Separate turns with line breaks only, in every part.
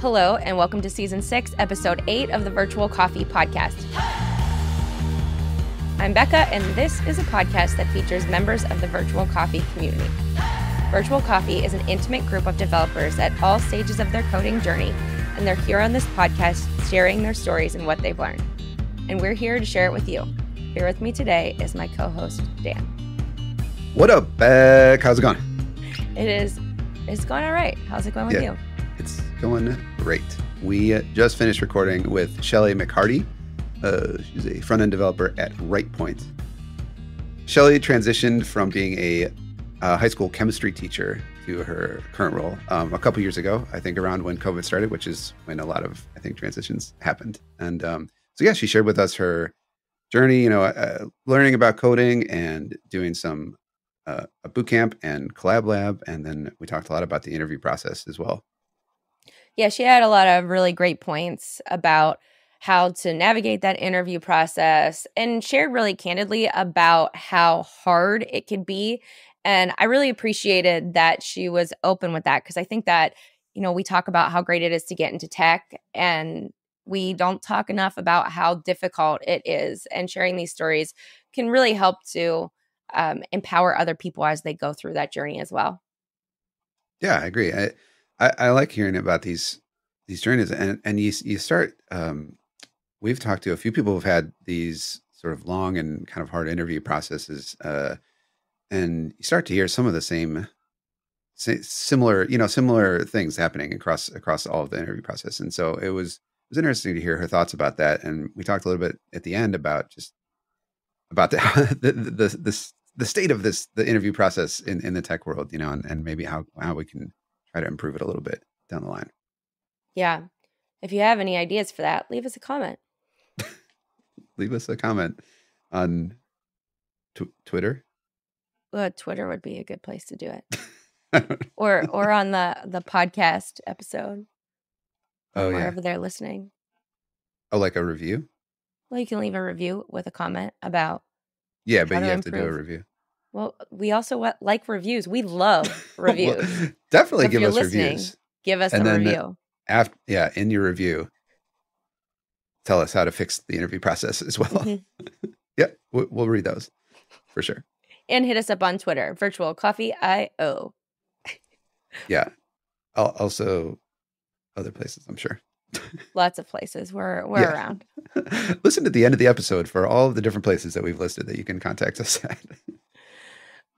Hello, and welcome to Season 6, Episode 8 of the Virtual Coffee Podcast. I'm Becca, and this is a podcast that features members of the Virtual Coffee community. Virtual Coffee is an intimate group of developers at all stages of their coding journey, and they're here on this podcast sharing their stories and what they've learned. And we're here to share it with you. Here with me today is my co-host, Dan.
What up, Beck? How's it going?
It's going all right. How's it going with you?
It's going great. We just finished recording with Shelley McHardy. She's a front-end developer at Rightpoint. Shelley transitioned from being a high school chemistry teacher to her current role a couple years ago, I think around when COVID started, which is when a lot of, I think, transitions happened. And she shared with us her journey, learning about coding and doing some a boot camp and collab lab. And then we talked a lot about the interview process as well.
Yeah, she had a lot of really great points about how to navigate that interview process and shared really candidly about how hard it could be. And I really appreciated that she was open with that because I think that, we talk about how great it is to get into tech and we don't talk enough about how difficult it is. And sharing these stories can really help to empower other people as they go through that journey as well.
Yeah, I agree. I like hearing about these journeys, and you start. We've talked to a few people who've had these sort of long and kind of hard interview processes, and you start to hear some of the similar things happening across all of the interview process. And so it was interesting to hear her thoughts about that. And we talked a little bit at the end about the state of the interview process in the tech world, and maybe how we can try to improve it a little bit down the line.
Yeah. If you have any ideas for that, leave us a comment.
Leave us a comment on Twitter.
Twitter would be a good place to do it. or on the podcast episode. Wherever they're listening.
Oh, like a review?
Well, you can leave a review with a comment about.
Yeah, but you have to do a review.
Well, we also like reviews. We love reviews.
Well, definitely give us reviews.
Give us a review.
In your review, tell us how to fix the interview process as well. Mm-hmm. Yeah, we'll read those for sure.
And hit us up on Twitter, Virtual Coffee IO.
Yeah. Also, other places, I'm sure.
Lots of places. We're around.
Listen to the end of the episode for all of the different places that we've listed that you can contact us at.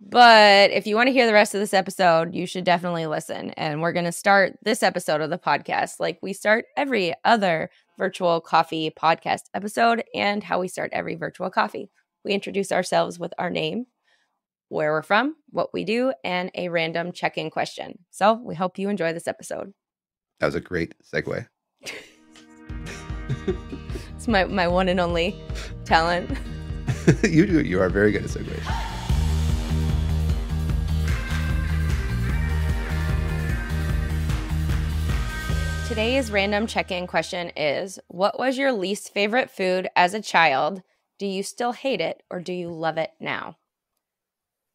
But if you want to hear the rest of this episode, you should definitely listen. And we're going to start this episode of the podcast like we start every other Virtual Coffee podcast episode and how we start every Virtual Coffee. We introduce ourselves with our name, where we're from, what we do, and a random check-in question. So we hope you enjoy this episode.
That was a great segue.
It's my one and only talent.
You are very good at segues.
Today's random check-in question is, what was your least favorite food as a child? Do you still hate it or do you love it now?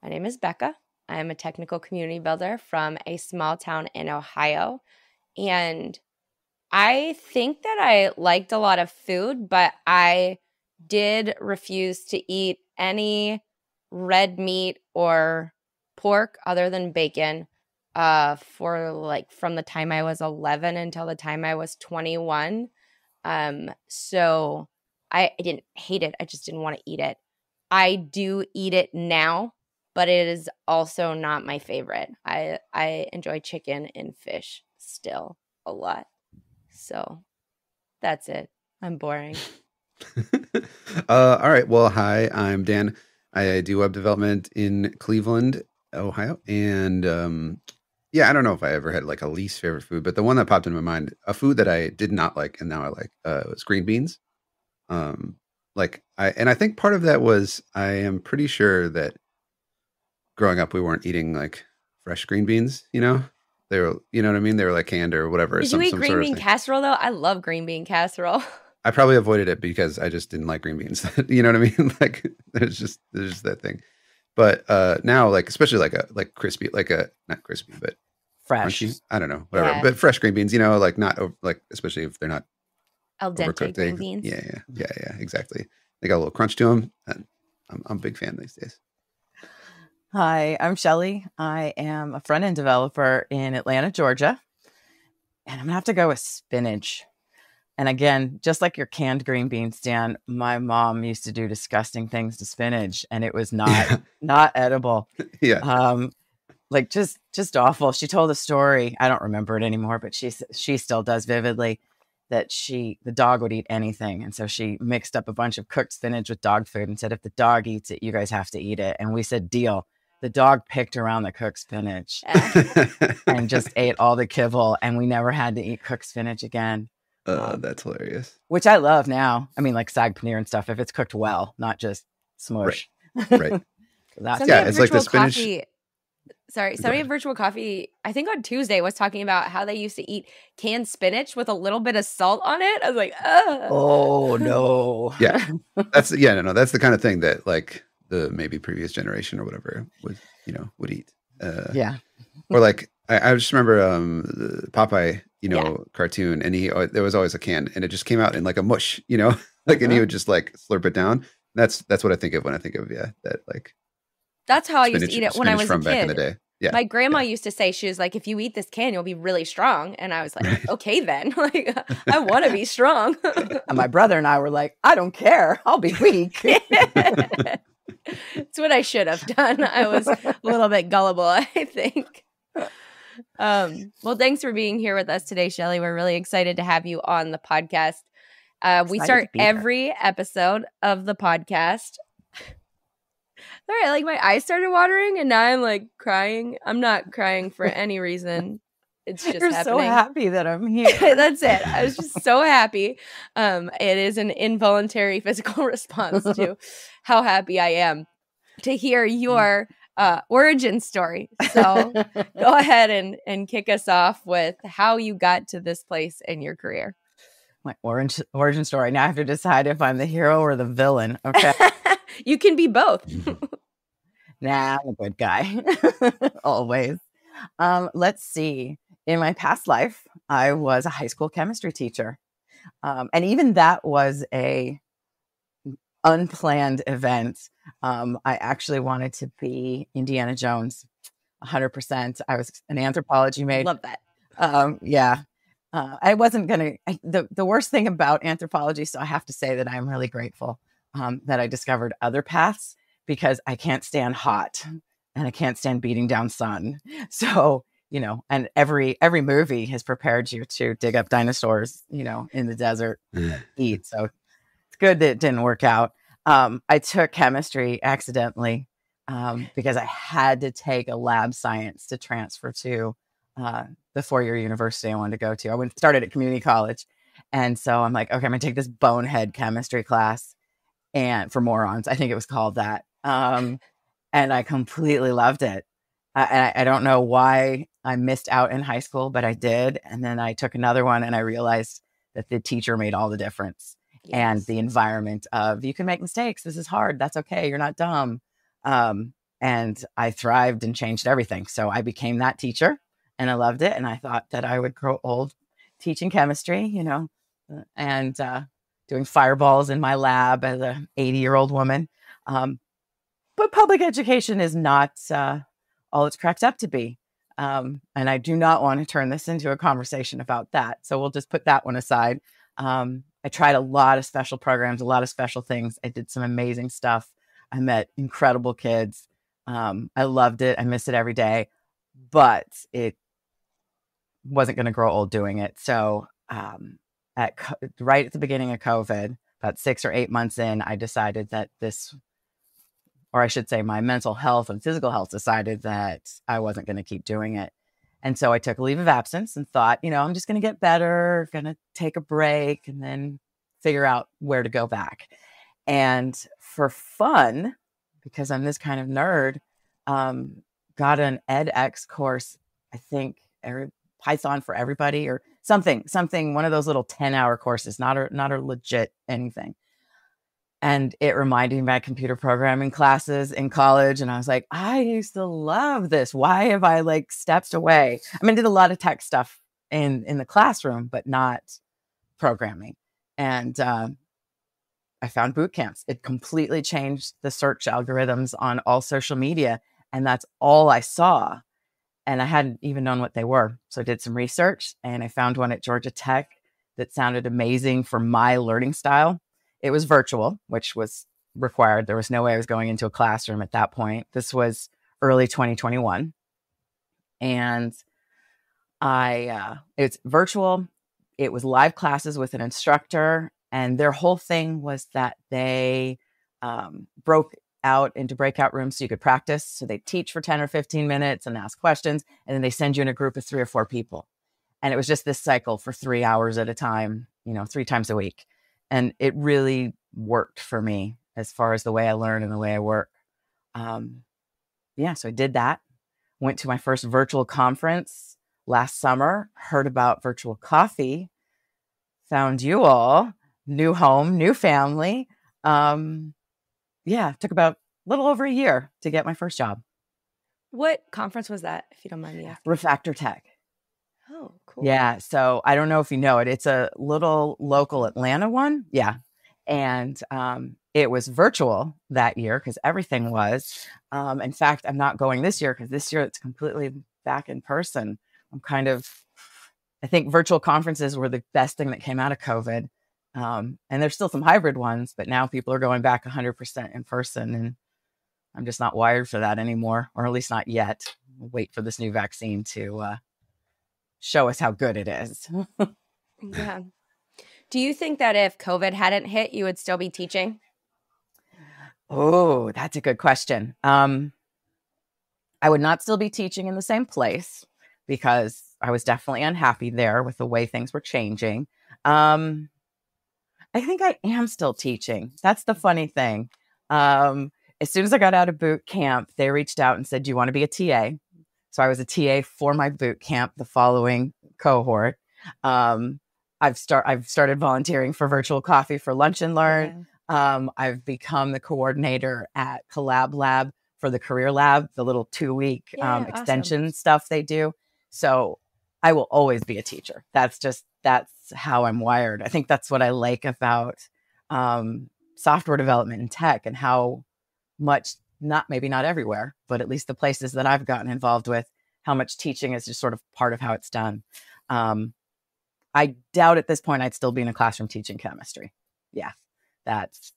My name is Becca. I am a technical community builder from a small town in Ohio. And I think that I liked a lot of food, but I did refuse to eat any red meat or pork other than bacon for from the time I was 11 until the time I was 21. So I didn't hate it. I just didn't want to eat it. I do eat it now, but it is also not my favorite. I enjoy chicken and fish still a lot. So that's it. I'm boring.
All right. Well, hi, I'm Dan. I do web development in Cleveland, Ohio. And I don't know if I ever had like a least favorite food, but the one that popped into my mind, a food that I did not like and now I like, was green beans. I think part of that was I am pretty sure that growing up we weren't eating like fresh green beans, They were, you know what I mean? They were like canned or whatever.
Did you eat green bean casserole though? I love green bean casserole.
I probably avoided it because I just didn't like green beans. You know what I mean? Like there's just that thing. But now, like especially like crispy, not crispy, but
fresh.
crunchy. I don't know, whatever.
Yeah.
But fresh green beans, like not like, especially if they're not
Al dente
overcooked.
green beans.
Yeah, exactly. They got a little crunch to them, and I'm a big fan these days.
Hi, I'm Shelley. I am a front-end developer in Atlanta, Georgia. And I'm going to have to go with spinach. And again, just like your canned green beans, Dan, my mom used to do disgusting things to spinach, and it was not edible.
Yeah.
Like just awful. She told a story. I don't remember it anymore, but she still does vividly that the dog would eat anything. And so she mixed up a bunch of cooked spinach with dog food and said, if the dog eats it, you guys have to eat it. And we said, deal. The dog picked around the cooked spinach and just ate all the kibble. And we never had to eat cooked spinach again.
That's hilarious.
Which I love now. I mean, like sag paneer and stuff, if it's cooked well, not just smush.
Right.
It's like the spinach. Somebody at Virtual Coffee, I think on Tuesday, was talking about how they used to eat canned spinach with a little bit of salt on it. I was like, ugh.
Oh, no.
Yeah. That's the kind of thing that like the maybe previous generation or whatever would eat.
Yeah.
Or like, I just remember the Popeye, cartoon, and there was always a can, and it just came out in like a mush, like, and he would just like slurp it down. That's what I think of when I think of that like.
That's how I used to eat it when I was a kid.
Back in the day. Yeah.
My grandma used to say, she was like, if you eat this can, you'll be really strong. And I was like, okay, then. Like, I want to be strong.
And my brother and I were like, I don't care. I'll be weak.
It's what I should have done. I was a little bit gullible, I think. Well, thanks for being here with us today, Shelley. We're really excited to have you on the podcast. We start every episode of the podcast. All right, like my eyes started watering, and now I'm like crying. I'm not crying for any reason. It's just
You're
happening.
so happy that I'm here.
That's it. I was just so happy. It is an involuntary physical response to how happy I am to hear your origin story. So go ahead and kick us off with how you got to this place in your career.
My origin story. Now I have to decide if I'm the hero or the villain. Okay.
You can be both.
Nah, I'm a good guy. Always. Let's see. In my past life, I was a high school chemistry teacher. And even that was a unplanned event. I actually wanted to be Indiana Jones 100%. I was an anthropology major.
Love that.
Yeah. I wasn't going to, the worst thing about anthropology, so I have to say that I'm really grateful that I discovered other paths, because I can't stand hot and I can't stand beating down sun. So, and every movie has prepared you to dig up dinosaurs, in the desert, eat. So it's good that it didn't work out. I took chemistry accidentally because I had to take a lab science to transfer to the 4-year university I wanted to go to. I started at community college. And so I'm like, okay, I'm going to take this bonehead chemistry class, and for morons, I think it was called that. And I completely loved it. I don't know why I missed out in high school, but I did. And then I took another one, and I realized that the teacher made all the difference. Yes. And the environment of, you can make mistakes. This is hard. That's okay. You're not dumb. And I thrived and changed everything. So I became that teacher, and I loved it. And I thought that I would grow old teaching chemistry, and doing fireballs in my lab as a 80-year-old woman. But public education is not all it's cracked up to be. And I do not want to turn this into a conversation about that. So we'll just put that one aside. I tried a lot of special programs, a lot of special things. I did some amazing stuff. I met incredible kids. I loved it. I miss it every day, but it wasn't going to grow old doing it. So right at the beginning of COVID, about 6 or 8 months in, I decided that or I should say my mental health and physical health decided that I wasn't going to keep doing it. And so I took a leave of absence and thought, I'm just going to get better, going to take a break, and then figure out where to go back. And for fun, because I'm this kind of nerd, got an edX course, I think Python for everybody or something, one of those little 10-hour courses, not a legit anything. And it reminded me of my computer programming classes in college. And I was like, I used to love this. Why have I like stepped away? I mean, I did a lot of tech stuff in the classroom, but not programming. And I found boot camps. It completely changed the search algorithms on all social media. And that's all I saw. And I hadn't even known what they were. So I did some research and I found one at Georgia Tech that sounded amazing for my learning style. It was virtual, which was required. There was no way I was going into a classroom at that point. This was early 2021. And it's virtual. It was live classes with an instructor. And their whole thing was that they broke out into breakout rooms so you could practice. So they teach for 10 or 15 minutes and ask questions. And then they send you in a group of 3 or 4 people. And it was just this cycle for 3 hours at a time, 3 times a week. And it really worked for me as far as the way I learn and the way I work. So I did that. Went to my first virtual conference last summer, heard about virtual coffee, found you all, new home, new family. Took about a little over a year to get my first job.
What conference was that, if you don't mind me asking?
Refactor Tech.
Oh, cool.
Yeah. So I don't know if you know it. It's a little local Atlanta one. Yeah. And it was virtual that year because everything was. In fact, I'm not going this year because this year it's completely back in person. I think virtual conferences were the best thing that came out of COVID. And there's still some hybrid ones, but now people are going back 100% in person. And I'm just not wired for that anymore, or at least not yet. We'll wait for this new vaccine to show us how good it is.
Yeah. Do you think that if COVID hadn't hit, you would still be teaching?
Oh, that's a good question. I would not still be teaching in the same place because I was definitely unhappy there with the way things were changing. I think I am still teaching. That's the funny thing. As soon as I got out of boot camp, they reached out and said, do you want to be a TA? So I was a TA for my boot camp, the following cohort. I've started volunteering for Virtual Coffee for Lunch and Learn. Yeah. I've become the coordinator at Collab Lab for the Career Lab, the little 2-week extension stuff they do. So I will always be a teacher. That's how I'm wired. I think that's what I like about software development and tech, and how much, maybe not everywhere, but at least the places that I've gotten involved with, how much teaching is just sort of part of how it's done. I doubt at this point I'd still be in a classroom teaching chemistry. Yeah, that's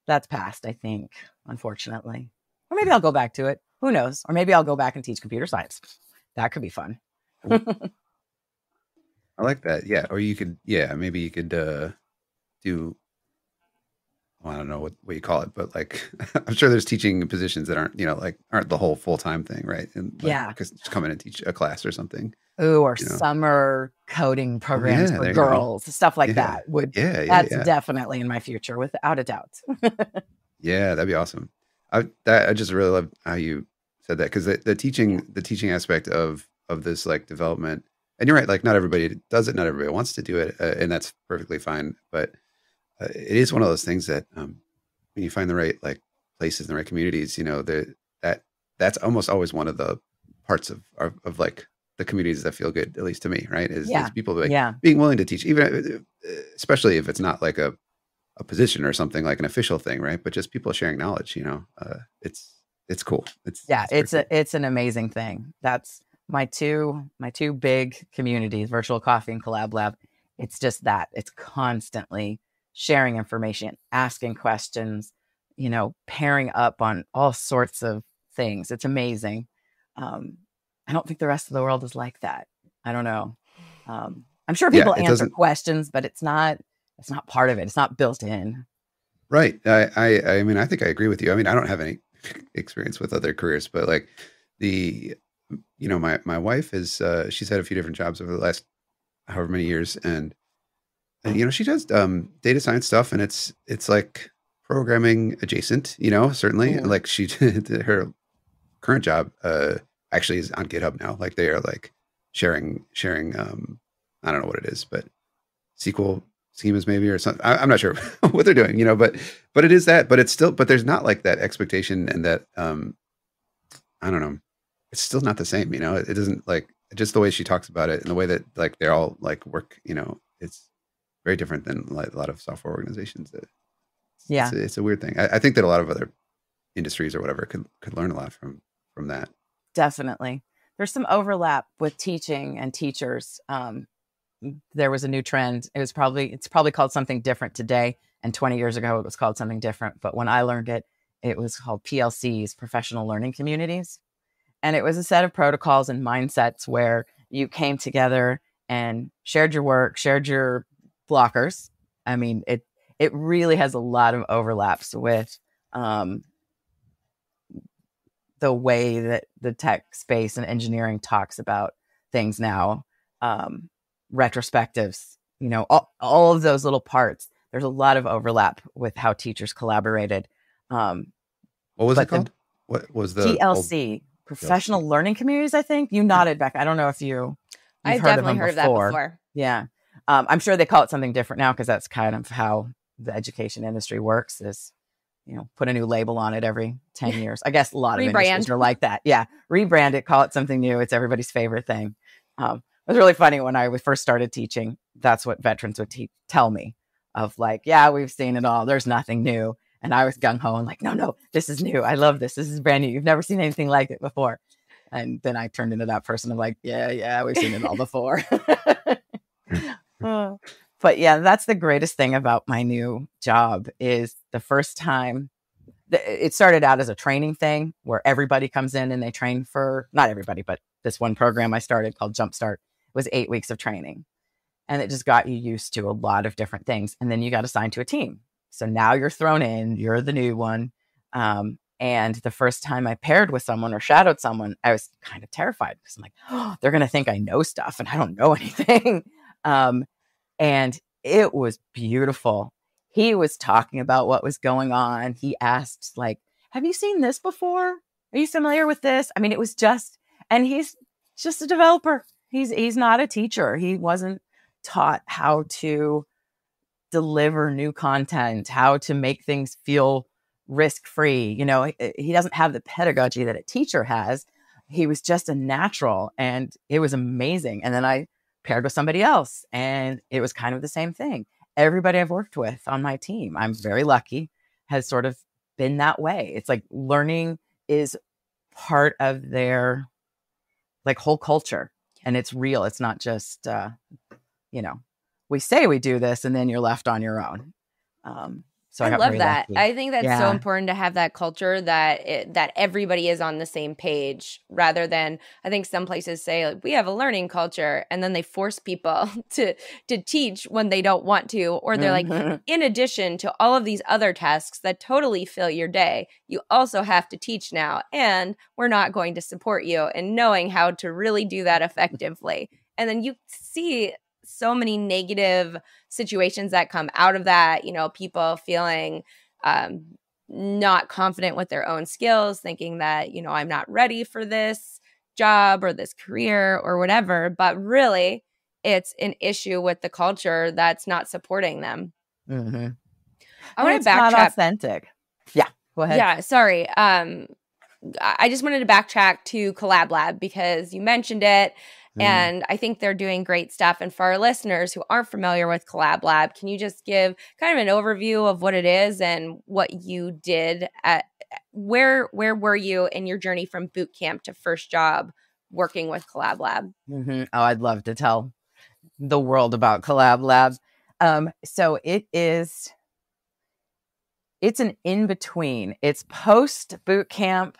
past, I think, unfortunately. Or maybe I'll go back to it. Who knows? Or maybe I'll go back and teach computer science. That could be fun.
I like that. Yeah. Or you could, maybe you could do, well, I don't know what you call it, but like, I'm sure there's teaching positions that aren't the whole full-time thing, right? And because just come in and teach a class or something.
Ooh, or summer coding programs for girls, stuff like that. That's definitely in my future, without a doubt.
Yeah, that'd be awesome. I just really love how you said that, because the teaching aspect of this like development, and you're right, like not everybody does it, not everybody wants to do it, and that's perfectly fine. But it is one of those things that when you find the right like places and the right communities, that's almost always one of the parts of like the communities that feel good, at least to me, right? Is people being willing to teach, even especially if it's not like a position or something like an official thing, right? But just people sharing knowledge, it's cool.
It's an amazing thing. That's my two big communities, Virtual Coffee and Collab Lab. It's just that it's constantly sharing information, asking questions, pairing up on all sorts of things. It's amazing. I don't think the rest of the world is like that. I don't know. I'm sure people answer questions, but it's not part of it. It's not built in.
Right. I mean, I think I agree with you. I mean, I don't have any experience with other careers, but like my wife is, she's had a few different jobs over the last however many years. And she does data science stuff, and it's like programming adjacent, certainly. Mm-hmm. Like she did her current job actually is on GitHub now. Like they are like sharing I don't know what it is, but SQL schemas maybe, or something. I'm not sure what they're doing, but it is that, but it's still, but there's not like that expectation and that, I don't know. It's still not the same, it doesn't like just the way she talks about it and the way that like they're all like work, it's very different than like a lot of software organizations. It's a weird thing. I think that a lot of other industries or whatever could learn a lot from that.
Definitely. There's some overlap with teaching and teachers. There was a new trend. It's probably called something different today. And 20 years ago, it was called something different. But when I learned it, it was called PLCs, professional learning communities. And it was a set of protocols and mindsets where you came together and shared your work, shared your blockers. I mean, it really has a lot of overlaps with the way that the tech space and engineering talks about things now. Retrospectives, all of those little parts. There's a lot of overlap with how teachers collaborated.
What was it called? What was the
PLC? Professional learning communities, I think. You nodded back. I don't know if
I've definitely heard of that before.
Yeah. I'm sure they call it something different now because that's kind of how the education industry works is, put a new label on it every 10 years. I guess a lot of industries are like that. Yeah. Rebrand it, call it something new. It's everybody's favorite thing. It was really funny when I first started teaching. That's what veterans would tell me of like, yeah, we've seen it all. There's nothing new. And I was gung-ho and like, no, this is new. I love this. This is brand new. You've never seen anything like it before. And then I turned into that person of like, yeah, we've seen it all before. But yeah, that's the greatest thing about my new job is the first time it started out as a training thing where everybody comes in and they train for, not everybody, but this one program I started called Jumpstart was 8 weeks of training. And it just got you used to a lot of different things. And then you got assigned to a team. So now you're thrown in, you're the new one. And the first time I paired with someone or shadowed someone, I was kind of terrified because I'm like, oh, they're going to think I know stuff and I don't know anything. And it was beautiful. He was talking about what was going on. He asked like, have you seen this before? Are you familiar with this? I mean, it was just, and he's just a developer. He's not a teacher. He wasn't taught how to deliver new content, how to make things feel risk-free. He doesn't have the pedagogy that a teacher has. He was just a natural and it was amazing. And then I paired with somebody else and it was kind of the same thing. Everybody I've worked with on my team, I'm very lucky, has sort of been that way. It's like learning is part of their like whole culture and it's real. It's not just, we say we do this and then you're left on your own. So I
love that. Lucky. I think that's so important to have that culture that everybody is on the same page rather than I think some places say like, we have a learning culture and then they force people to teach when they don't want to, or they're like, in addition to all of these other tasks that totally fill your day, you also have to teach now and we're not going to support you in knowing how to really do that effectively. And then you see so many negative situations that come out of that, people feeling not confident with their own skills, thinking that, I'm not ready for this job or this career or whatever. But really, it's an issue with the culture that's not supporting them.
Mm-hmm.
I want to backtrack.
Not authentic. Yeah, go ahead.
Yeah, sorry. I just wanted to backtrack to Collab Lab because you mentioned it. And I think they're doing great stuff. And for our listeners who aren't familiar with Collab Lab, can you just give kind of an overview of what it is and what you did at where were you in your journey from boot camp to first job working with Collab Lab?
Mm-hmm. Oh, I'd love to tell the world about Collab Lab. So it's an in-between. It's post boot camp,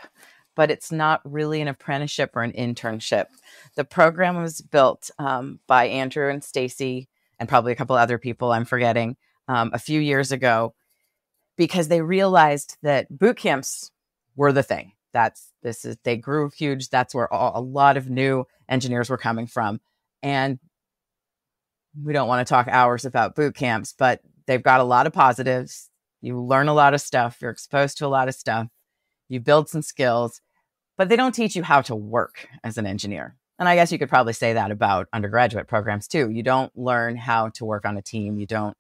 but it's not really an apprenticeship or an internship. The program was built by Andrew and Stacy and probably a couple other people I'm forgetting a few years ago because they realized that boot camps were the thing. They grew huge. That's where a lot of new engineers were coming from. And we don't want to talk hours about boot camps, but they've got a lot of positives. You learn a lot of stuff. You're exposed to a lot of stuff. You build some skills, but they don't teach you how to work as an engineer. And I guess you could probably say that about undergraduate programs too. You don't learn how to work on a team. You don't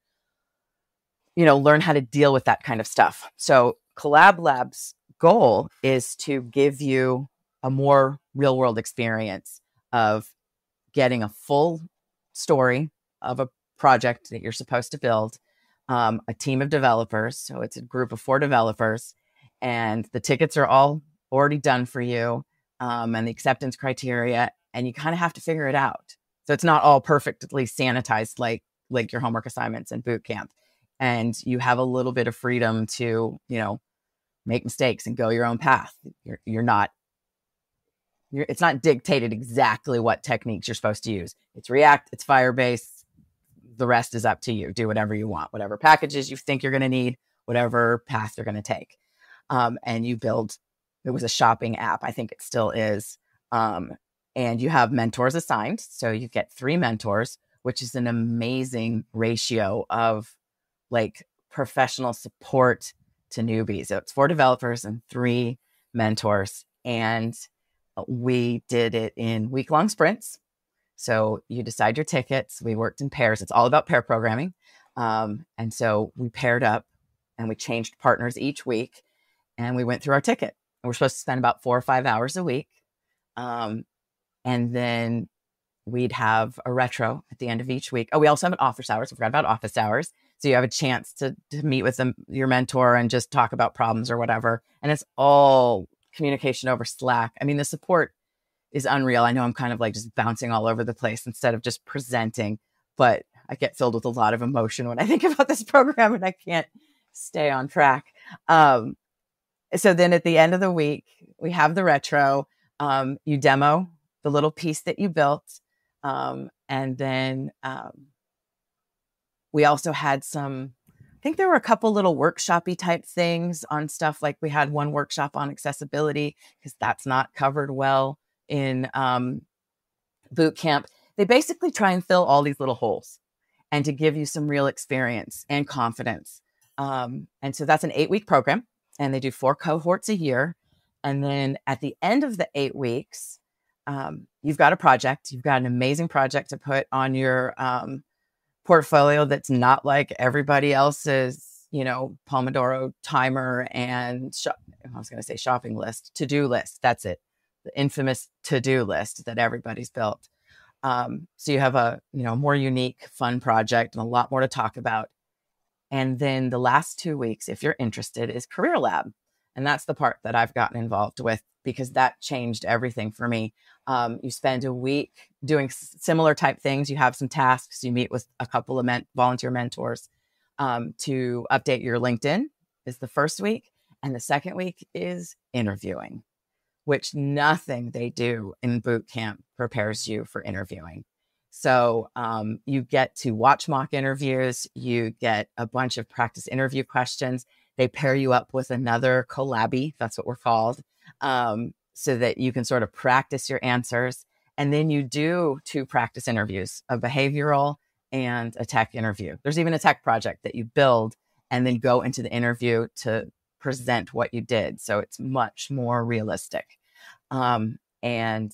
learn how to deal with that kind of stuff. So Collab Lab's goal is to give you a more real world experience of getting a full story of a project that you're supposed to build, a team of developers. So it's a group of 4 developers, and the tickets are all already done for you, and the acceptance criteria, and you kind of have to figure it out. So it's not all perfectly sanitized like your homework assignments and boot camp. And you have a little bit of freedom to, make mistakes and go your own path. It's not dictated exactly what techniques you're supposed to use. It's React, it's Firebase. The rest is up to you. Do whatever you want, whatever packages you think you're going to need, whatever path you're going to take. And you build, it was a shopping app. I think it still is. And you have mentors assigned. So you get 3 mentors, which is an amazing ratio of like professional support to newbies. So it's 4 developers and 3 mentors. And we did it in week-long sprints. So you decide your tickets. We worked in pairs. It's all about pair programming. And so we paired up and we changed partners each week, and we went through our ticket. And we're supposed to spend about 4 or 5 hours a week. And then we'd have a retro at the end of each week. Oh, we also have an office hours. I forgot about office hours. So you have a chance to meet with your mentor and just talk about problems or whatever. And it's all communication over Slack. I mean, the support is unreal. I know I'm kind of like just bouncing all over the place instead of just presenting, but I get filled with a lot of emotion when I think about this program and I can't stay on track. So then at the end of the week, we have the retro. You demo the little piece that you built. And then we also had I think there were a couple little workshop-y type things on stuff. Like we had one workshop on accessibility because that's not covered well in boot camp. They basically try and fill all these little holes and to give you some real experience and confidence. And so that's an 8-week program, and they do 4 cohorts a year. And then at the end of the 8 weeks, you've got a project. You've got an amazing project to put on your portfolio that's not like everybody else's, Pomodoro timer and I was going to say shopping list, to-do list. That's it. The infamous to-do list that everybody's built. So you have a, more unique, fun project and a lot more to talk about. And then the last 2 weeks, if you're interested, is Career Lab. And that's the part that I've gotten involved with because that changed everything for me. You spend a week doing similar type things. You have some tasks. You meet with a couple of volunteer mentors to update your LinkedIn is the first week. And the second week is interviewing, which nothing they do in boot camp prepares you for interviewing. So you get to watch mock interviews. You get a bunch of practice interview questions. They pair you up with another collabie, that's what we're called, so that you can sort of practice your answers. And then you do 2 practice interviews, a behavioral and a tech interview. There's even a tech project that you build and then go into the interview to present what you did. So it's much more realistic. And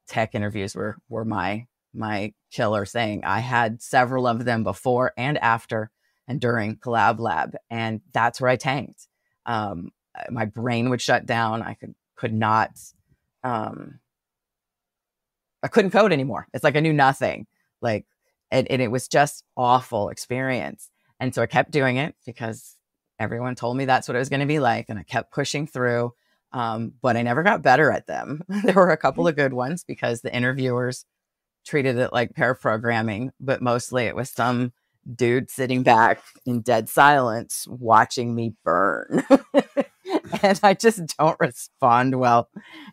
tech interviews were my killer thing. I had several of them before and after and during Collab Lab, and that's where I tanked. My brain would shut down. I could not. I couldn't code anymore. It's like I knew nothing. And it was just awful experience. And so I kept doing it because everyone told me that's what it was going to be like, and I kept pushing through. But I never got better at them. There were a couple of good ones because the interviewers treated it like pair programming, but mostly it was some dude sitting back in dead silence watching me burn. And I just don't respond well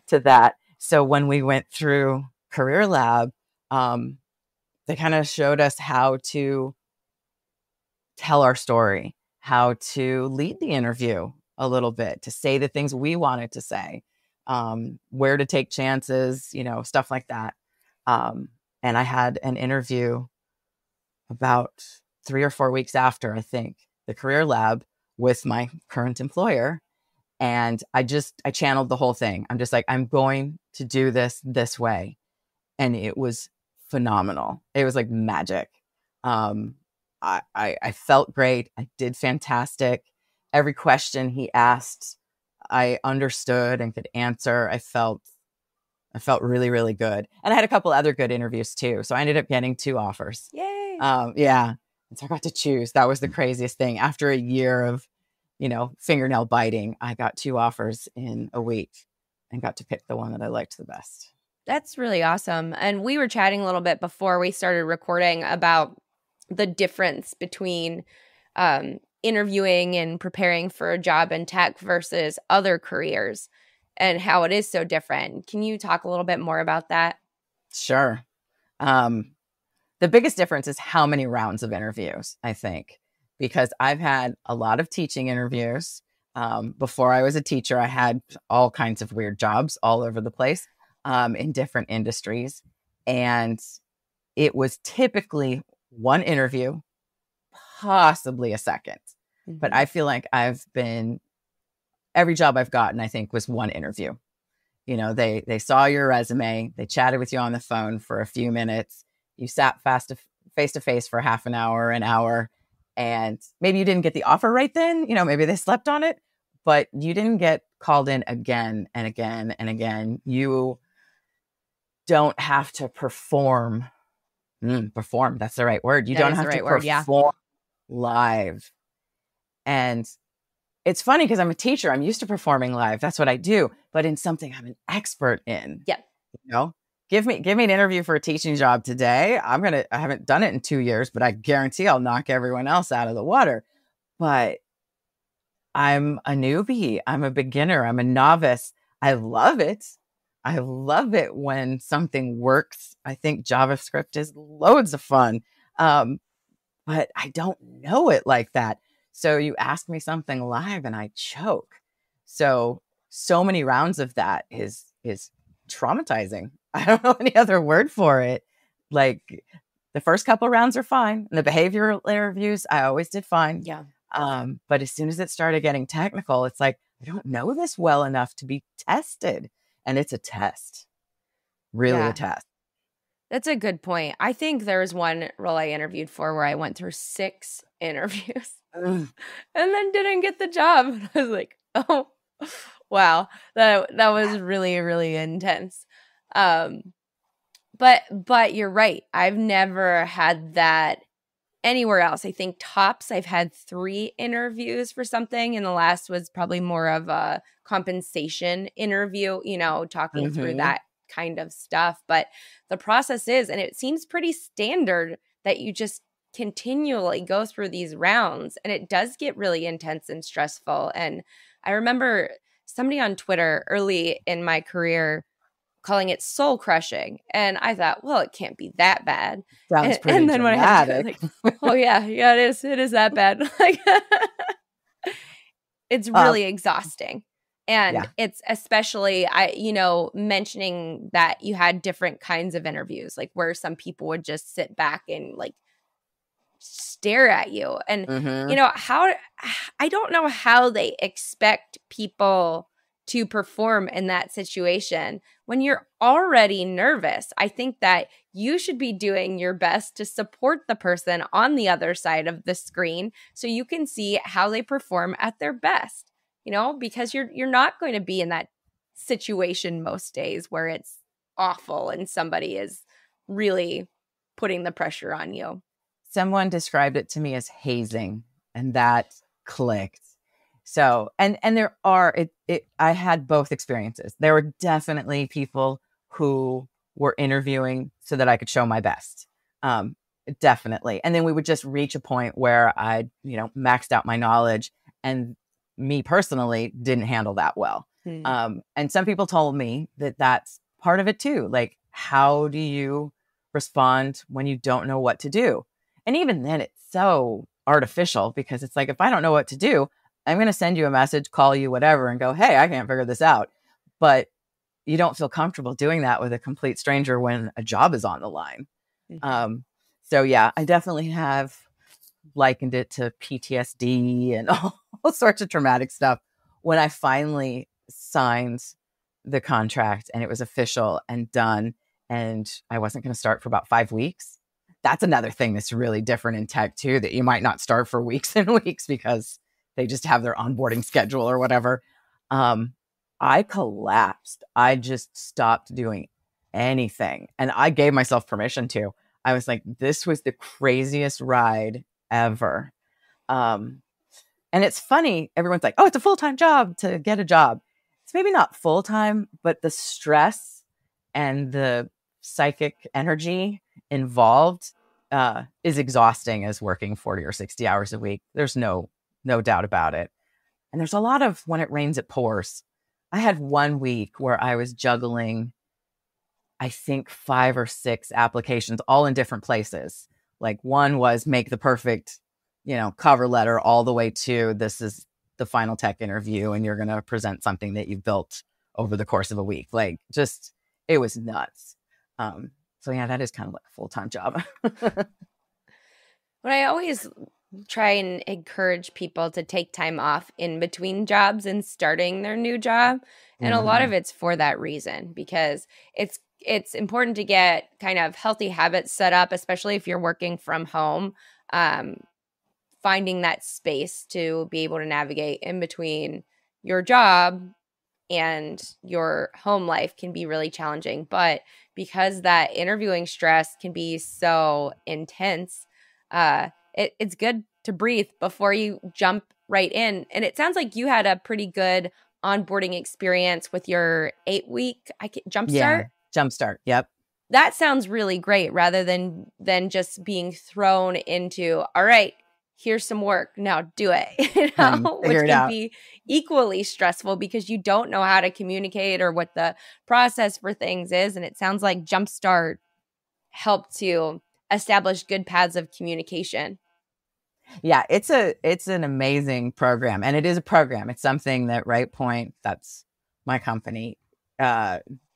to that. So when we went through Career Lab, they kind of showed us how to tell our story, how to lead the interview a little bit, to say the things we wanted to say, where to take chances, stuff like that. And I had an interview about 3 or 4 weeks after, I think, the Career Lab with my current employer. And I channeled the whole thing. I'm just like, I'm going to do this way. And it was phenomenal. It was like magic. I felt great. I did fantastic. Every question he asked, I understood and could answer. I felt really, really good. And I had a couple other good interviews too. So I ended up getting 2 offers.
Yay.
Yeah. And so I got to choose. That was the craziest thing. After a year of, fingernail biting, I got 2 offers in a week and got to pick the one that I liked the best.
That's really awesome. And we were chatting a little bit before we started recording about the difference between interviewing and preparing for a job in tech versus other careers and how it is so different. Can you talk a little bit more about that?
Sure. The biggest difference is how many rounds of interviews, I think, because I've had a lot of teaching interviews. Before I was a teacher, I had all kinds of weird jobs all over the place in different industries. And it was typically one interview, possibly a second. Mm-hmm. But I feel like every job I've gotten, I think, was one interview. They saw your resume, they chatted with you on the phone for a few minutes. You sat face to face for half an hour, and maybe you didn't get the offer right then. Maybe they slept on it, but you didn't get called in again and again and again. You don't have to perform. Perform, that's the right word. You don't have to perform live. And it's funny because I'm a teacher. I'm used to performing live. That's what I do. But in something I'm an expert in.
Yep.
Give me an interview for a teaching job today. I haven't done it in 2 years, but I guarantee I'll knock everyone else out of the water. But I'm a newbie. I'm a beginner. I'm a novice. I love it. I love it when something works. I think JavaScript is loads of fun. But I don't know it like that. So you ask me something live and I choke. So many rounds of that is traumatizing. I don't know any other word for it. Like the first couple of rounds are fine. And the behavioral interviews, I always did fine.
Yeah.
But as soon as it started getting technical, it's like, I don't know this well enough to be tested. And it's a test. Really a test.
That's a good point. I think there was one role I interviewed for where I went through 6 interviews and then didn't get the job. And I was like, oh, wow. That was really, really intense. But you're right. I've never had that anywhere else. I think tops, I've had 3 interviews for something, and the last was probably more of a compensation interview, talking through that kind of stuff. But the process is, and it seems pretty standard, that you just continually go through these rounds, and it does get really intense and stressful. And I remember somebody on Twitter early in my career calling it soul crushing, and I thought, well, it can't be that bad.
Sounds pretty
and then
dramatic.
when I had oh yeah, it is that bad. Like it's really exhausting. And it's especially, mentioning that you had different kinds of interviews, like where some people would just sit back and like stare at you. And, I don't know how they expect people to perform in that situation when you're already nervous. I think that you should be doing your best to support the person on the other side of the screen so you can see how they perform at their best. Because you're not going to be in that situation most days where it's awful and somebody is really putting the pressure on you.
Someone described it to me as hazing, and that clicked. So, and there are, I had both experiences. There were definitely people who were interviewing so that I could show my best. Definitely. And then we would just reach a point where I, maxed out my knowledge, and me personally didn't handle that well. And some people told me that that's part of it too. Like, how do you respond when you don't know what to do? And even then it's so artificial, because it's like, if I don't know what to do, I'm going to send you a message, call you, whatever, and go, hey, I can't figure this out. But you don't feel comfortable doing that with a complete stranger when a job is on the line. So yeah, I definitely have likened it to PTSD and all sorts of traumatic stuff when I finally signed the contract and it was official and done, and I wasn't going to start for about 5 weeks. that's another thing that's really different in tech too, that you might not start for weeks and weeks because they just have their onboarding schedule or whatever. I collapsed. I just stopped doing anything. And I gave myself permission to. I was like, this was the craziest ride ever. And it's funny. Everyone's like, oh, it's a full-time job to get a job. It's maybe not full-time, but the stress and the psychic energy involved is exhausting as working 40 or 60 hours a week. There's no doubt about it. And there's a lot of when it rains, it pours. I had 1 week where I was juggling, I think 5 or 6 applications, all in different places. Like one was make the perfect, cover letter, all the way to this is the final tech interview and you're going to present something that you've built over the course of a week. Like just, it was nuts. So yeah, that is kind of like a full-time job.
But I always try and encourage people to take time off in between jobs and starting their new job. And a lot of it's for that reason, because it's important to get kind of healthy habits set up, especially if you're working from home. Finding that space to be able to navigate in between your job and your home life can be really challenging. But because that interviewing stress can be so intense, it's good to breathe before you jump right in. And it sounds like you had a pretty good onboarding experience with your 8-week jumpstart.
Yeah, jumpstart. Yep.
That sounds really great, rather than just being thrown into, all right, here's some work, now do it, which can be equally stressful because you don't know how to communicate or what the process for things is. And it sounds like Jumpstart helped to establish good paths of communication.
Yeah, it's an amazing program, and it is a program. It's something that Rightpoint, that's my company,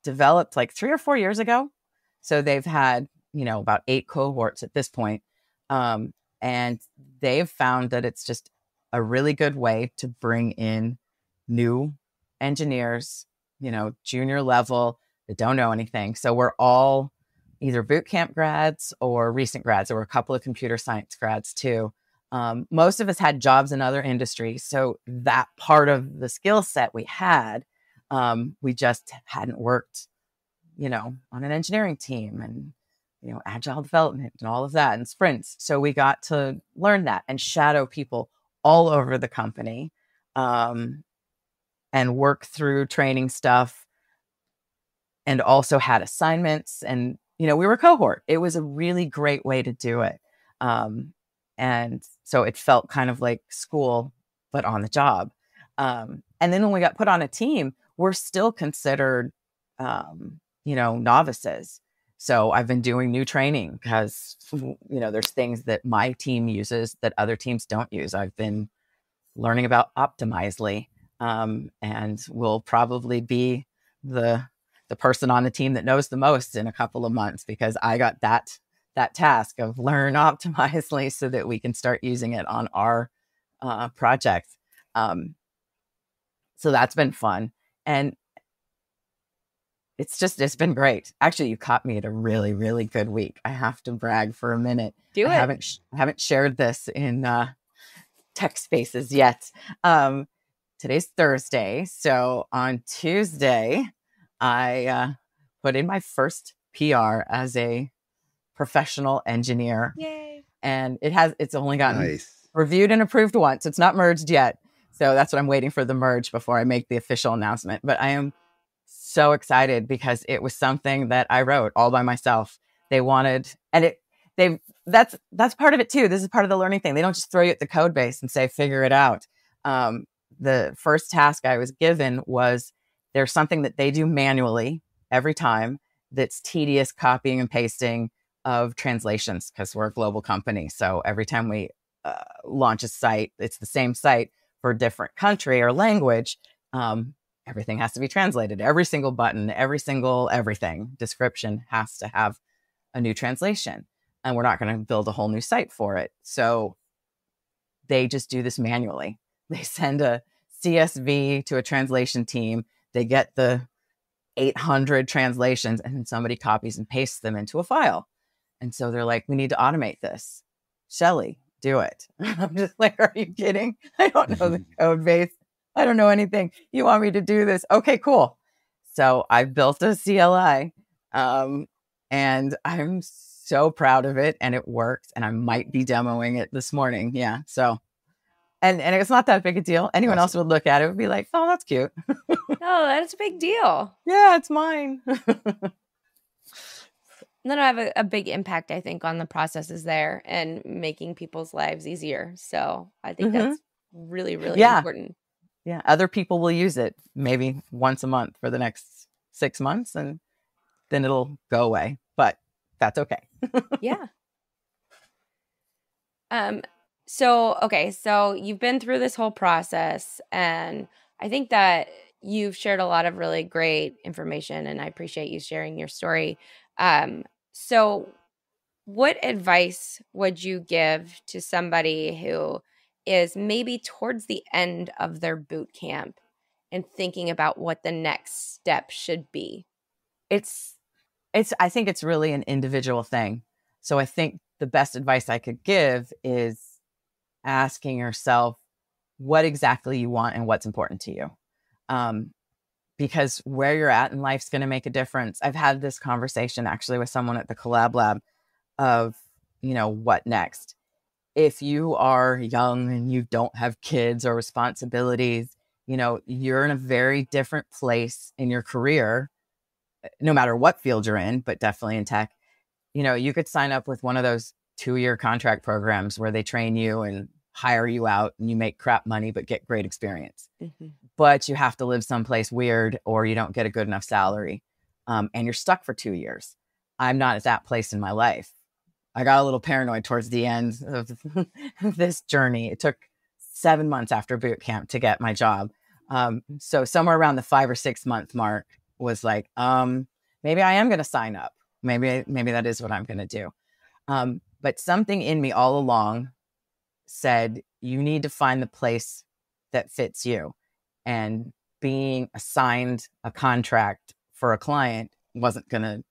developed like 3 or 4 years ago. So they've had, about 8 cohorts at this point. And they've found that it's just a really good way to bring in new engineers, junior level that don't know anything. So we're all either boot camp grads or recent grads. There were a couple of computer science grads too. Most of us had jobs in other industries. So that part of the skill set we had, we just hadn't worked, on an engineering team and, agile development and all of that and sprints. So we got to learn that and shadow people all over the company, and work through training stuff, and also had assignments. And, we were a cohort. It was a really great way to do it. And so it felt kind of like school, but on the job. And then when we got put on a team, we're still considered, novices. So I've been doing new training because, there's things that my team uses that other teams don't use. I've been learning about Optimizely, and will probably be the person on the team that knows the most in a couple of months, because I got that task of learn Optimizely so that we can start using it on our project. So that's been fun. And it's been great. Actually, you caught me at a really, really good week. I have to brag for a minute.
Do it.
I haven't shared this in tech spaces yet. Today's Thursday. So on Tuesday, I put in my first PR as a professional engineer.
Yay.
And it's only gotten reviewed and approved once. It's not merged yet. So that's what I'm waiting for, the merge before I make the official announcement. But I am so excited because it was something that I wrote all by myself. They wanted, and that's part of it too. This is part of the learning thing. They don't just throw you at the code base and say, figure it out. The first task I was given was, there's something that they do manually every time that's tedious copying and pasting of translations, because we're a global company. So every time we launch a site, it's the same site for a different country or language. Everything has to be translated. Every single button, everything, description has to have a new translation. And we're not going to build a whole new site for it. So they just do this manually. They send a CSV to a translation team. They get the 800 translations, and then somebody copies and pastes them into a file. And so they're like, we need to automate this. Shelley, do it. I'm just like, are you kidding? I don't know the code base. I don't know anything. You want me to do this? Okay, cool. So I built a CLI, and I'm so proud of it, and it works. And I might be demoing it this morning. Yeah. So, and it's not that big a deal. Anyone else would look at it would be like, oh, that's cute.
Oh, that's a big deal.
Yeah, it's mine.
That'll have a big impact, I think, on the processes there and making people's lives easier. So I think that's really, really important.
Yeah. Other people will use it maybe once a month for the next 6 months, and then it'll go away, but that's okay.
Yeah. So you've been through this whole process, and I think that you've shared a lot of really great information, and I appreciate you sharing your story. So what advice would you give to somebody who is maybe towards the end of their boot camp and thinking about what the next step should be?
I think it's really an individual thing. So I think the best advice I could give is asking yourself what exactly you want and what's important to you. Because where you're at in life's going to make a difference. I've had this conversation actually with someone at the Collab Lab of, what next? If you are young and you don't have kids or responsibilities, you're in a very different place in your career, no matter what field you're in, but definitely in tech. You could sign up with one of those 2-year contract programs where they train you and hire you out and you make crap money, but get great experience. But you have to live someplace weird or you don't get a good enough salary. And you're stuck for 2 years. I'm not at that place in my life. I got a little paranoid towards the end of this journey. It took 7 months after boot camp to get my job. So somewhere around the 5 or 6 month mark was like, maybe I am going to sign up. Maybe that is what I'm going to do. But something in me all along said, you need to find the place that fits you. And being assigned a contract for a client wasn't going to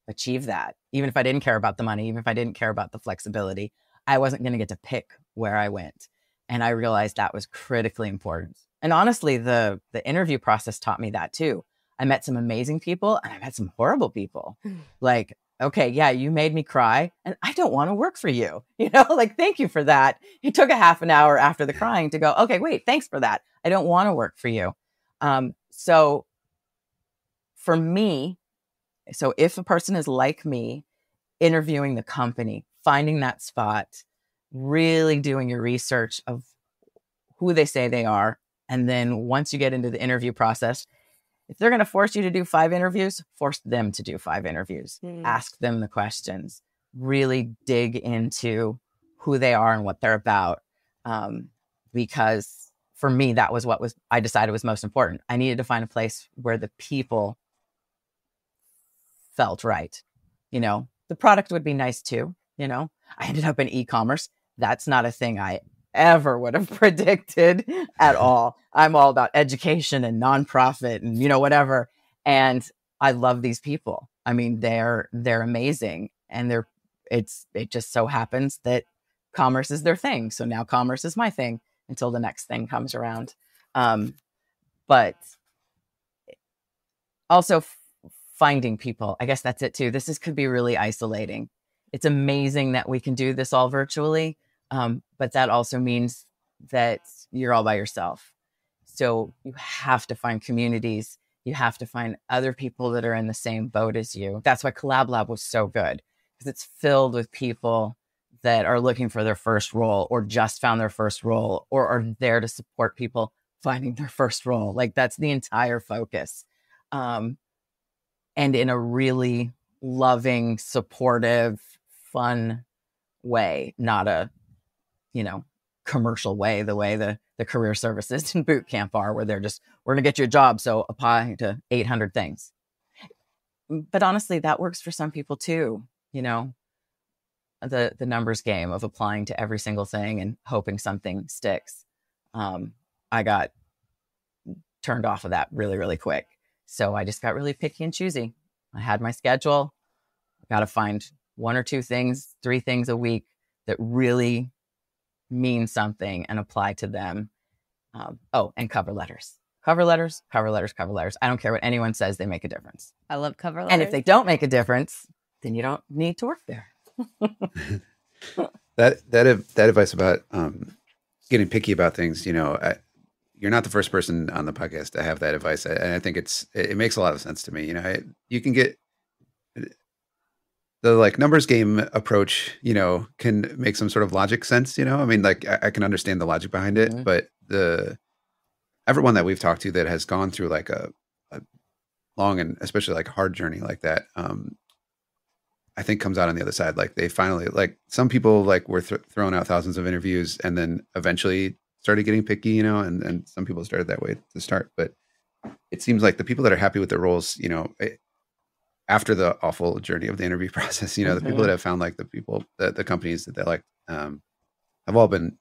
achieve that. Even if I didn't care about the money, even if I didn't care about the flexibility, I wasn't going to get to pick where I went. And I realized that was critically important. And honestly, the interview process taught me that too. I met some amazing people and I met some horrible people. Like, okay, yeah, you made me cry and I don't want to work for you. Thank you for that. It took a half an hour after the crying to go, okay, wait, thanks for that. I don't want to work for you. So for me, if a person is like me, interviewing the company, finding that spot, really doing your research of who they say they are. And then once you get into the interview process, if they're going to force you to do 5 interviews, force them to do 5 interviews. Ask them the questions. Really dig into who they are and what they're about. Because for me, that was I decided was most important. I needed to find a place where the people felt right. The product would be nice too. I ended up in e-commerce. That's not a thing I ever would have predicted at all. I'm all about education and nonprofit and whatever. And I love these people. I mean, they're amazing. And it just so happens that commerce is their thing. So now commerce is my thing until the next thing comes around. But also finding people, I guess that's it too. Could be really isolating. It's amazing that we can do this all virtually. But that also means that you're all by yourself. So you have to find communities. You have to find other people that are in the same boat as you. That's why Collab Lab was so good, because it's filled with people that are looking for their first role or just found their first role or are there to support people finding their first role. That's the entire focus. And in a really loving, supportive, fun way, not a commercial way, the way the career services in boot camp are, where they're just, we're going to get you a job, so apply to 800 things. But honestly, that works for some people too. The numbers game of applying to every single thing and hoping something sticks. I got turned off of that really, really quick. So I just got really picky and choosy. I had my schedule. Got to find one or two things, three things a week that really mean something and apply to them. And cover letters. Cover letters, cover letters, cover letters. I don't care what anyone says, they make a difference.
I love cover letters.
And if they don't make a difference, then you don't need to work there.
That advice about getting picky about things, you're not the first person on the podcast to have that advice, and I think it makes a lot of sense to me. You can get the like numbers game approach, can make some sort of logic sense. I mean, like I can understand the logic behind it,
Mm-hmm.
but everyone that we've talked to that has gone through like a long and especially like hard journey like that, I think comes out on the other side. Like they finally, like some people like were throwing out thousands of interviews and then eventually started getting picky, and some people started that way to start. But it seems like the people that are happy with their roles, after the awful journey of the interview process, the people that have found like the companies that they like,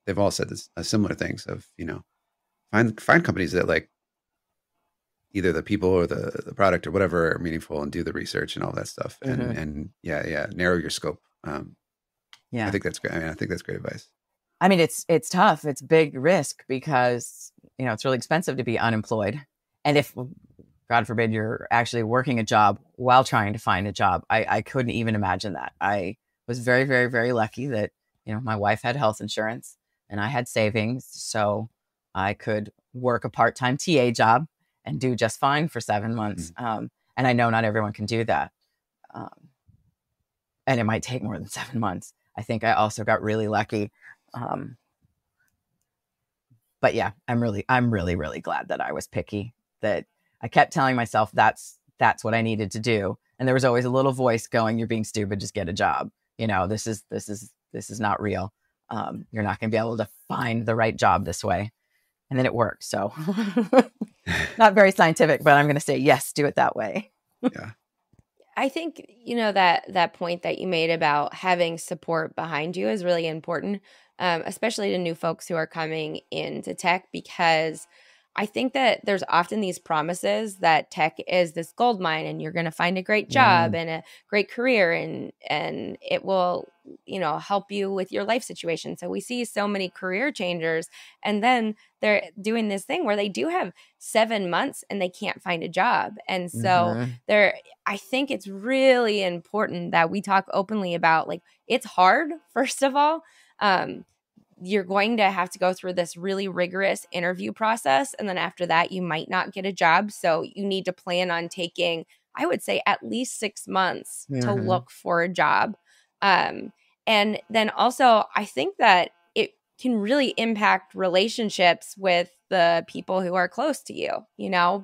they've all said similar things of, find companies that like either the people or the product or whatever are meaningful and do the research and all that stuff. And narrow your scope. I think that's great. I think that's great advice.
I mean, it's tough. It's big risk because, it's really expensive to be unemployed. And if, God forbid, you're actually working a job while trying to find a job, I couldn't even imagine that. I was very, very, very lucky that, my wife had health insurance and I had savings. So I could work a part-time TA job and do just fine for 7 months. And I know not everyone can do that. And it might take more than 7 months. I think I also got really lucky. But yeah, I'm really, really glad that I was picky, that I kept telling myself that's what I needed to do. And there was always a little voice going, you're being stupid, just get a job. This is not real. You're not going to be able to find the right job this way. And then it worked. So not very scientific, but I'm going to say, yes, do it that way.
Yeah.
I think, that point that you made about having support behind you is really important, especially to new folks who are coming into tech, because I think that there's often these promises that tech is this gold mine and you're going to find a great job and a great career and it will, help you with your life situation. So we see so many career changers and then they're doing this thing where they do have 7 months and they can't find a job. And so I think it's really important that we talk openly about, like, it's hard, first of all. You're going to have to go through this really rigorous interview process. And then after that, you might not get a job. So you need to plan on taking, I would say, at least 6 months to look for a job. And then also, I think that it can really impact relationships with the people who are close to you,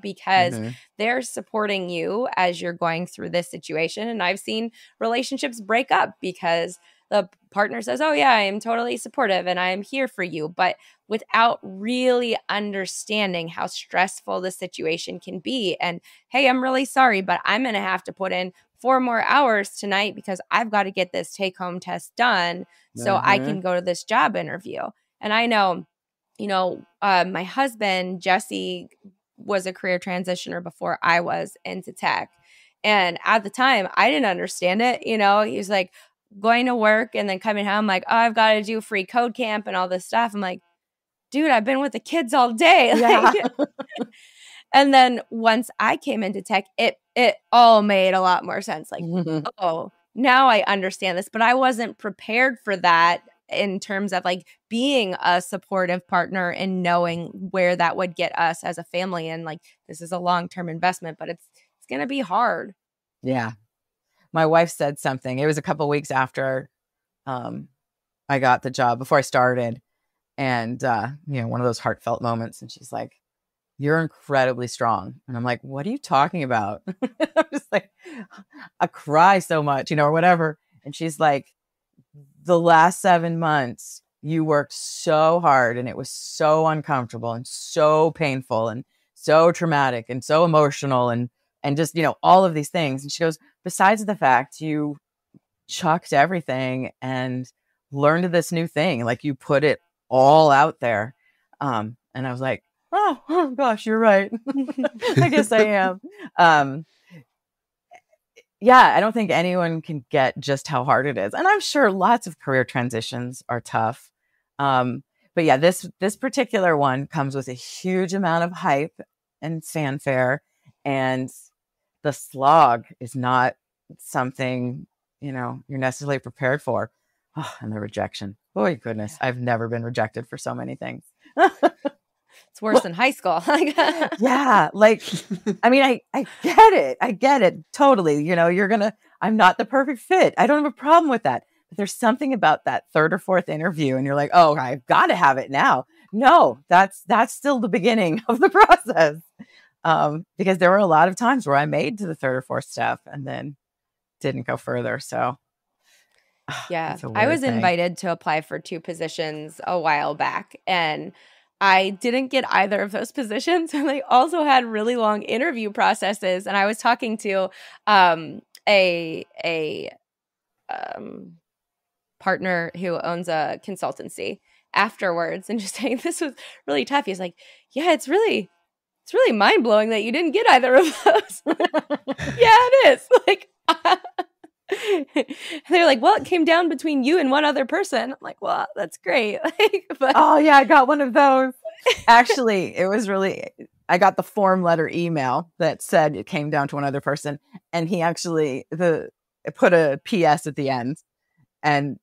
because they're supporting you as you're going through this situation. And I've seen relationships break up because the partner says, oh yeah, I am totally supportive and I am here for you, but without really understanding how stressful the situation can be. And hey, I'm really sorry, but I'm going to have to put in 4 more hours tonight because I've got to get this take-home test done so I can go to this job interview. And I know, my husband, Jesse, was a career transitioner before I was into tech. And at the time, I didn't understand it. He was like, going to work and then coming home like, oh, I've got to do free code camp and all this stuff. I'm like, dude, I've been with the kids all day.
Yeah.
And then once I came into tech, it all made a lot more sense. Like, oh, now I understand this, but I wasn't prepared for that in terms of like being a supportive partner and knowing where that would get us as a family. And like, this is a long-term investment, but it's going to be hard.
Yeah. My wife said something. It was a couple of weeks after I got the job, before I started. And, one of those heartfelt moments. And she's like, you're incredibly strong. And I'm like, what are you talking about? I'm just like, I cry so much, or whatever. And she's like, the last 7 months, you worked so hard and it was so uncomfortable and so painful and so traumatic and so emotional and just, all of these things. And she goes, besides the fact you chucked everything and learned this new thing, like you put it all out there. And I was like, oh gosh, you're right. I guess I am. yeah, I don't think anyone can get just how hard it is. And I'm sure lots of career transitions are tough. But yeah, this particular one comes with a huge amount of hype and fanfare, and the slog is not something, you're necessarily prepared for. Oh, and the rejection. Oh, goodness. I've never been rejected for so many things.
It's worse than high school.
Yeah. Like, I mean, I get it. I get it. Totally. I'm not the perfect fit. I don't have a problem with that. But there's something about that third or fourth interview and you're like, oh, I've got to have it now. No, that's still the beginning of the process. Because there were a lot of times where I made to the third or fourth step and then didn't go further. So
yeah, I was invited to apply for 2 positions a while back, and I didn't get either of those positions. And they also had really long interview processes. And I was talking to a partner who owns a consultancy afterwards, and just saying this was really tough. He's like, yeah, it's really mind blowing that you didn't get either of those. Yeah, it is. Like, they're like, well, it came down between you and one other person. I'm like, well, that's great. But
oh yeah, I got one of those. Actually, I got the form letter email that said it came down to one other person, and he actually put a PS at the end, and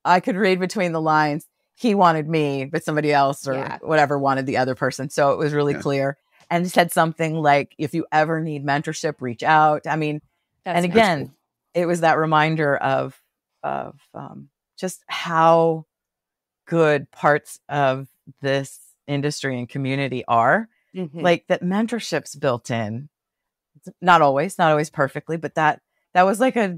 I could read between the lines. He wanted me, but somebody else or whatever wanted the other person. So it was really clear. And it said something like, if you ever need mentorship, reach out. I mean, and again, cool. It was that reminder of just how good parts of this industry and community are. Mm-hmm. Like that mentorship's built in. Not always perfectly, but that was like a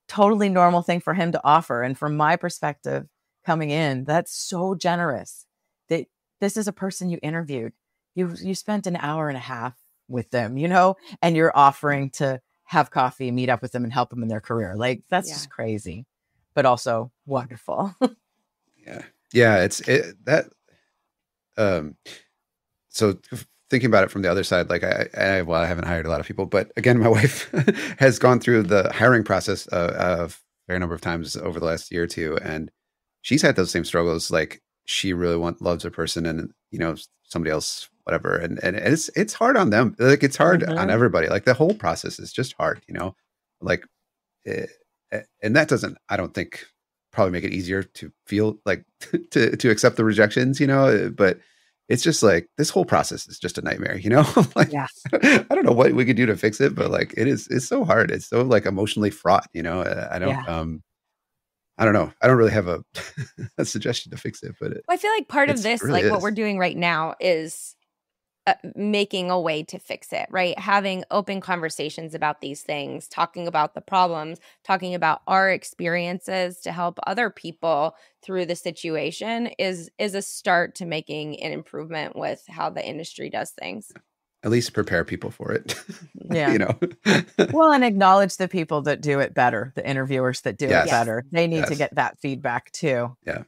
totally normal thing for him to offer. And from my perspective, coming in, that's so generous that this is a person you interviewed. You spent an hour and a half with them, and you're offering to have coffee, meet up with them and help them in their career. Like that's just crazy, but also wonderful.
Yeah. So thinking about it from the other side, like I haven't hired a lot of people, but again, my wife has gone through the hiring process a fair number of times over the last year or two. And she's had those same struggles. Like she really loves a person and, somebody else, whatever. And it's hard on them. Like it's hard on everybody. Like the whole process is just hard, like, and that doesn't, I don't think probably make it easier to feel like to accept the rejections, but it's just like, this whole process is just a nightmare, like, I don't know what we could do to fix it, but like, it's so hard. It's so like emotionally fraught, I don't know. I don't really have a suggestion to fix it, but
I feel like part of this, really like what we're doing right now is making a way to fix it, right? Having open conversations about these things, talking about the problems, talking about our experiences to help other people through the situation is a start to making an improvement with how the industry does things.
At least prepare people for it.
Yeah. Well, and acknowledge the people that do it better, the interviewers that do it better. They need to get that feedback too.
Yeah.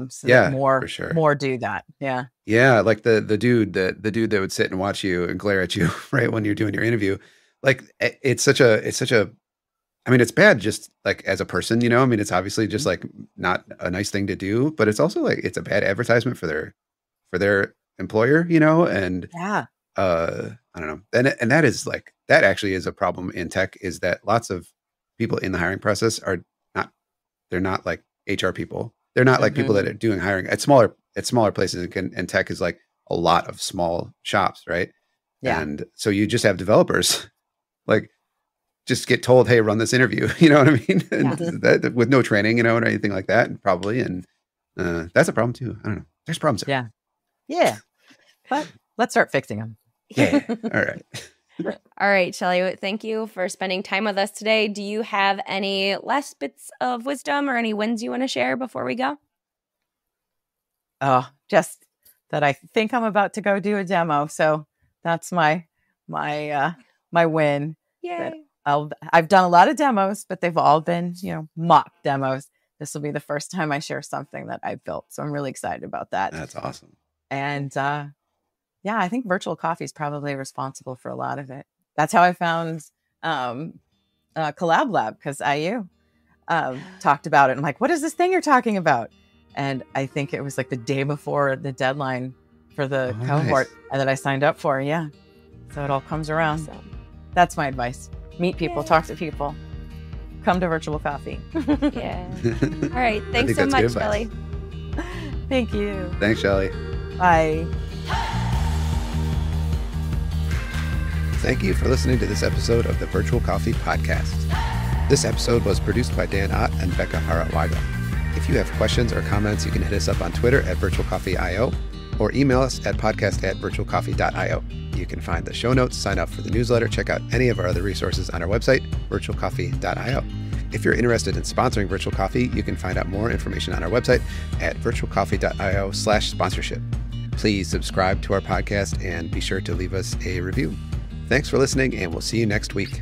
So that more do that. Yeah.
Yeah. Like the dude that would sit and watch you and glare at you right when you're doing your interview. Like it's such a, I mean, it's bad just like as a person, I mean, it's obviously just like not a nice thing to do, but it's also like, it's a bad advertisement for their employer, and I don't know. And that is like, that actually is a problem in tech, is that lots of people in the hiring process they're not like HR people. They're not like people that are doing hiring at smaller places. And tech is like a lot of small shops. Right. Yeah. And so you just have developers like just get told, hey, run this interview. You know what I mean? And that, with no training, or anything like that. And probably, that's a problem too. I don't know. There's problems there.
Yeah. Yeah. But let's start fixing them.
Yeah. All right.
All right, Shelley, thank you for spending time with us today. Do you have any last bits of wisdom or any wins you want to share before we go?
Oh, just that I think I'm about to go do a demo. So that's my win.
Yay.
I've done a lot of demos, but they've all been, mock demos. This will be the first time I share something that I built. So I'm really excited about that.
That's awesome.
And I think virtual coffee is probably responsible for a lot of it. That's how I found Collab Lab because IU talked about it. I'm like, what is this thing you're talking about? And I think it was like the day before the deadline for the cohort and that I signed up for. Yeah. So it all comes around.
Awesome.
That's my advice. Meet people, talk to people, come to virtual coffee.
Yeah. All right. Thanks so
that's
much,
good advice.
Shelley.
Thank you.
Thanks, Shelley.
Bye.
Thank you for listening to this episode of the Virtual Coffee Podcast. This episode was produced by Dan Ott and Becca Harawaga. If you have questions or comments, you can hit us up on Twitter at virtualcoffee.io or email us at podcast@virtualcoffee.io. You can find the show notes, sign up for the newsletter, check out any of our other resources on our website, virtualcoffee.io. If you're interested in sponsoring Virtual Coffee, you can find out more information on our website at virtualcoffee.io/sponsorship. Please subscribe to our podcast and be sure to leave us a review. Thanks for listening, and we'll see you next week.